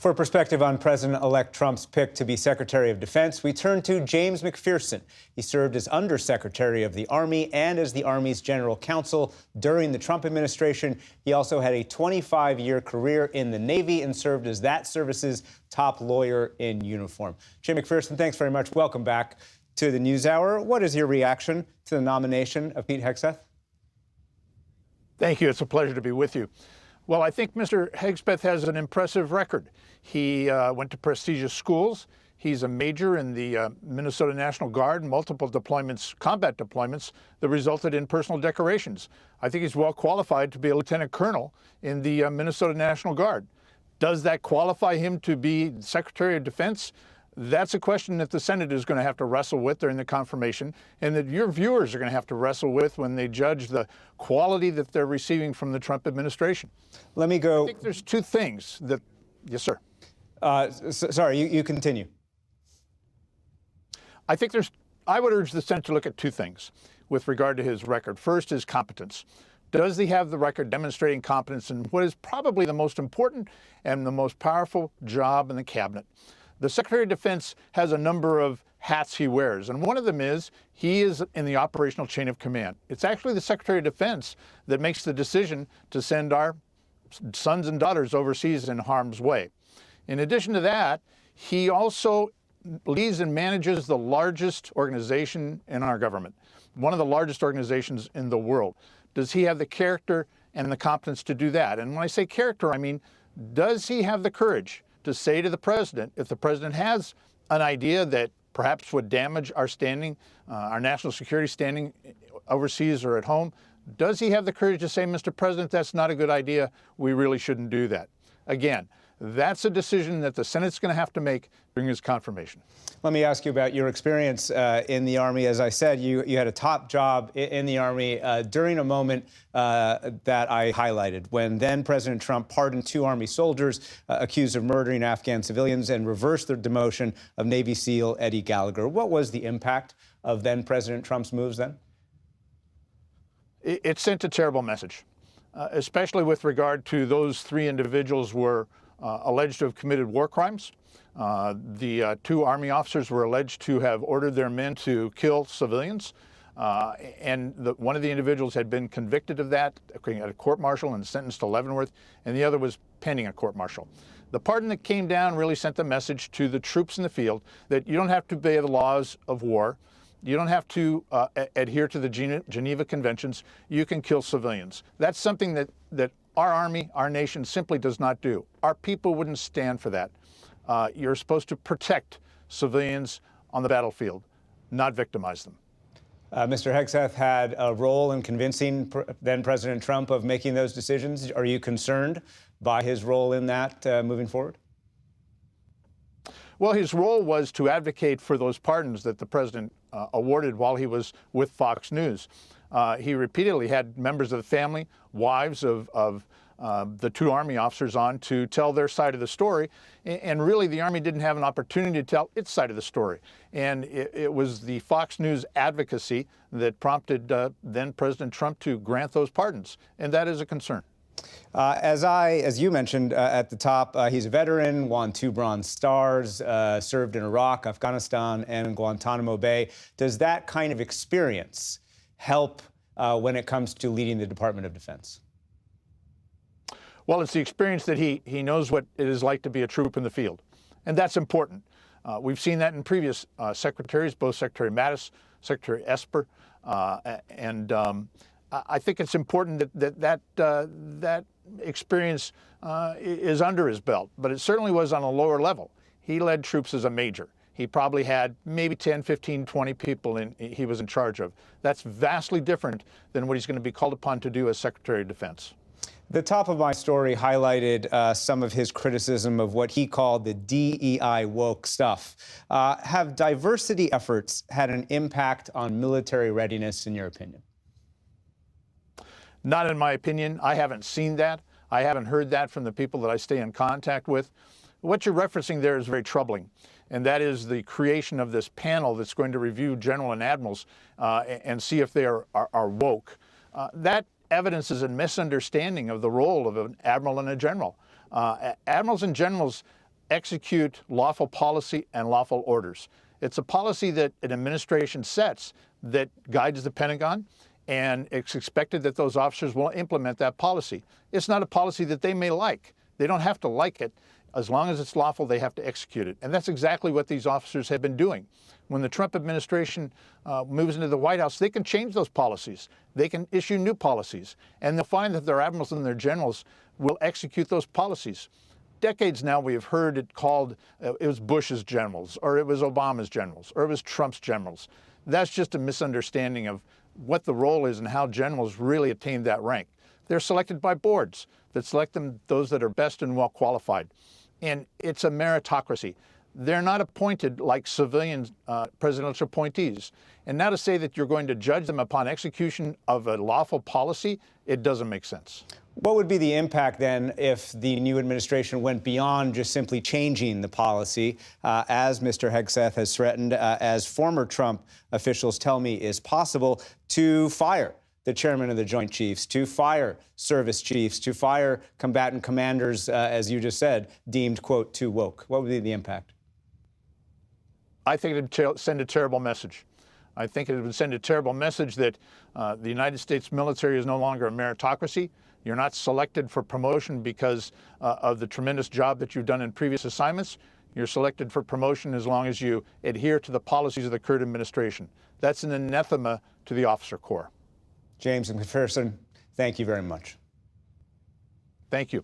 For perspective on President-elect Trump's pick to be Secretary of Defense, we turn to James McPherson. He served as Undersecretary of the Army and as the Army's General Counsel during the Trump administration. He also had a 25-year career in the Navy and served as that service's top lawyer in uniform. Jim McPherson, thanks very much. Welcome back to the NewsHour. What is your reaction to the nomination of Pete Hegseth? Thank you. It's a pleasure to be with you. Well, I think Mr. Hegseth has an impressive record. He went to prestigious schools. He's a major in the Minnesota National Guard, multiple deployments, combat deployments that resulted in personal decorations. I think he's well qualified to be a lieutenant colonel in the Minnesota National Guard. Does that qualify him to be Secretary of Defense? That's a question that the Senate is going to have to wrestle with during the confirmation, and that your viewers are going to have to wrestle with when they judge the quality that they're receiving from the Trump administration. Let me go. I think there's two things that, yes, sir. Sorry, you continue. I would urge the Senate to look at two things with regard to his record. First, his competence. Does he have the record demonstrating competence in what is probably the most important and the most powerful job in the cabinet? The Secretary of Defense has a number of hats he wears, and one of them is he is in the operational chain of command. It's actually the Secretary of Defense that makes the decision to send our sons and daughters overseas in harm's way. In addition to that, he also leads and manages the largest organization in our government, one of the largest organizations in the world. Does he have the character and the competence to do that? And when I say character, I mean, does he have the courage to say to the president, if the president has an idea that perhaps would damage our standing, our national security standing overseas or at home, does he have the courage to say, Mr. President, that's not a good idea, we really shouldn't do that? Again, that's a decision that the Senate's going to have to make during his confirmation. Let me ask you about your experience in the Army. As I said, you had a top job in the Army during a moment that I highlighted, when then President Trump pardoned 2 Army soldiers accused of murdering Afghan civilians and reversed the demotion of Navy SEAL Eddie Gallagher. What was the impact of then President Trump's moves then? It sent a terrible message, especially with regard to those 3 individuals were alleged to have committed war crimes. The 2 Army officers were alleged to have ordered their men to kill civilians. And one of the individuals had been convicted of that at a court-martial and sentenced to Leavenworth, and the other was pending a court-martial. The pardon that came down really sent the message to the troops in the field that you don't have to obey the laws of war. You don't have to adhere to the Geneva Conventions. You can kill civilians. That's something that our Army, our nation, simply does not do. Our people wouldn't stand for that. You're supposed to protect civilians on the battlefield, not victimize them. Mr. Hegseth had a role in convincing then President Trump of making those decisions. Are you concerned by his role in that moving forward? Well, his role was to advocate for those pardons that the president awarded while he was with Fox News. He repeatedly had members of the family, wives of the 2 Army officers on to tell their side of the story. And really, the Army didn't have an opportunity to tell its side of the story. And it was the Fox News advocacy that prompted then President Trump to grant those pardons. And that is a concern. As you mentioned at the top, he's a veteran, won 2 Bronze Stars, served in Iraq, Afghanistan, and Guantanamo Bay. Does that kind of experience help when it comes to leading the Department of Defense? Well, it's the experience that he knows what it is like to be a troop in the field, and that's important. We've seen that in previous secretaries, both Secretary Mattis, Secretary Esper, and I think it's important that experience is under his belt, but it certainly was on a lower level. He led troops as a major. He probably had maybe 10, 15, 20 people he was in charge of. That's vastly different than what he's going to be called upon to do as Secretary of Defense. The top of my story highlighted some of his criticism of what he called the DEI woke stuff. Have diversity efforts had an impact on military readiness, in your opinion? Not in my opinion. I haven't seen that. I haven't heard that from the people that I stay in contact with. What you're referencing there is very troubling, and that is the creation of this panel that's going to review general and admirals and see if they are woke. That evidence is a misunderstanding of the role of an admiral and a general. Admirals and generals execute lawful policy and lawful orders. It's a policy that an administration sets that guides the Pentagon, and it's expected that those officers will implement that policy. It's not a policy that they may like. They don't have to like it. As long as it's lawful, they have to execute it. And that's exactly what these officers have been doing. When the Trump administration moves into the White House, they can change those policies. They can issue new policies. And they'll find that their admirals and their generals will execute those policies. Decades now we have heard it called, it was Bush's generals, or it was Obama's generals, or it was Trump's generals. That's just a misunderstanding of what the role is and how generals really attain that rank. They're selected by boards that select them, those that are best and well qualified. And it's a meritocracy. They're not appointed like civilian presidential appointees. And now to say that you're going to judge them upon execution of a lawful policy, it doesn't make sense. What would be the impact then if the new administration went beyond just simply changing the policy, as Mr. Hegseth has threatened, as former Trump officials tell me is possible, to fire the chairman of the Joint Chiefs, to fire service chiefs, to fire combatant commanders, as you just said, deemed, quote, too woke? What would be the impact? I think it would send a terrible message. I think it would send a terrible message that the United States military is no longer a meritocracy. You're not selected for promotion because of the tremendous job that you've done in previous assignments. You're selected for promotion as long as you adhere to the policies of the current administration. That's an anathema to the officer corps. James McPherson, thank you very much. Thank you.